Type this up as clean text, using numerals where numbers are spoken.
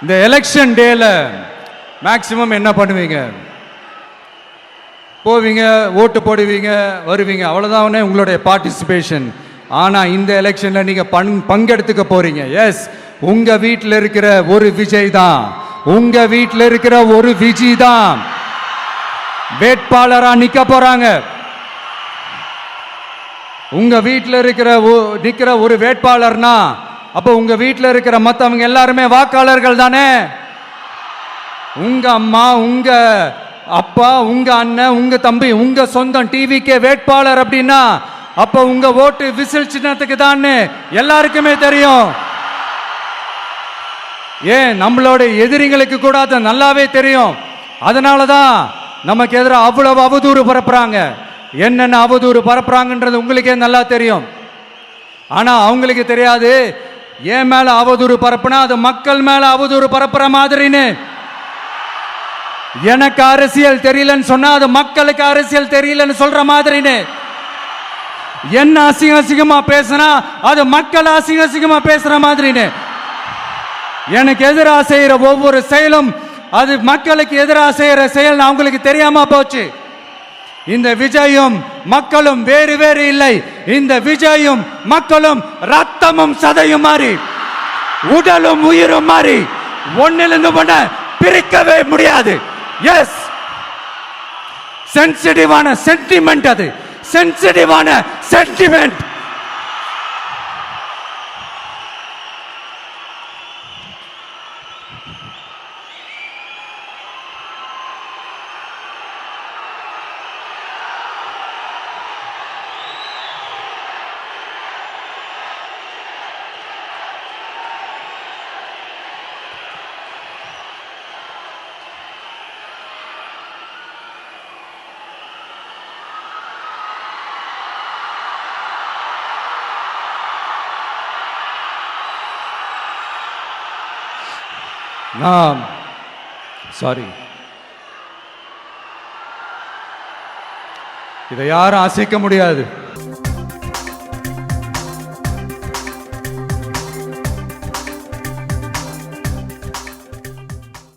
இந்த எலெக்ஷன் டேல மேக்சிமம் என்ன பண்ணுவீங்க? போவீங்க, ஓட்டு போடுவீங்க, வருவீங்க, அவ்வளோதான் உங்களுடைய பார்ட்டிசிபேஷன். ஆனால் இந்த எலெக்ஷனில் நீங்கள் பங்கெடுத்துக்க போறீங்க. எஸ், உங்க வீட்டில் இருக்கிற ஒரு விஜய் தான், உங்க வீட்டில் இருக்கிற ஒரு விஜய் தான் வேட்பாளரா நிக்க போறாங்க. உங்க வீட்டில் நிக்கிற ஒரு வேட்பாளர்னா அப்ப உங்க வீட்டில் இருக்கிற மற்றவங்க எல்லாருமே வாக்காளர்கள் தானே. உங்க அம்மா, உங்க அப்பா, உங்க அண்ணன், உங்க தம்பி, உங்க சொந்தம் டிவிக்கே வேட்பாளர் அப்படின்னா அப்ப உங்க ஓட்டு விசில் சின்னத்துக்கு தான் எல்லாருக்குமே தெரியும். ஏன், நம்மளோட எதிரிகளுக்கு கூட அது நல்லாவே தெரியும். அதனாலதான் நமக்கு எதிராக அவ்வளவு அவதூறு பரப்புறாங்க. என்னென்ன அவதூறு பரப்புறாங்கன்றது உங்களுக்கே நல்லா தெரியும். ஆனா அவங்களுக்கு தெரியாது, ஏன் மேல அவதூறு பரப்புனா அது மக்கள் மேல அவதூறு பரப்புற மாதிரின்னு. எனக்கு அரசியல் தெரியலன்னு சொன்னா அது மக்களுக்கு அரசியல் தெரியலன்னு சொல்ற மாதிரின்னு. என்ன அசிங்க அசிங்கமா பேசினா அது மக்கள் அசிங்க அசிங்கமா பேசுற மாதிரின்னு. எனக்கு எதிராக செய்யற ஒவ்வொரு செயலும் அது மக்களுக்கு எதிராக செய்யற செயல் அவங்களுக்கு தெரியாம போச்சு. இந்த விஜயும் மக்களும் வேறு வேறு இல்லை. இந்த விஜயும் மக்களும் ரத்தமும் சதையும் மாறி, உடலும் உயிரும் மாறி, ஒன்னிலிருந்து ஒண்ண பிரிக்கவே முடியாது. எஸ், சென்சிட்டிவான சென்டிமெண்ட், அது சென்சிட்டிவான சென்டிமெண்ட். சாரி, இதை யாரும் அசைக்க முடியாது.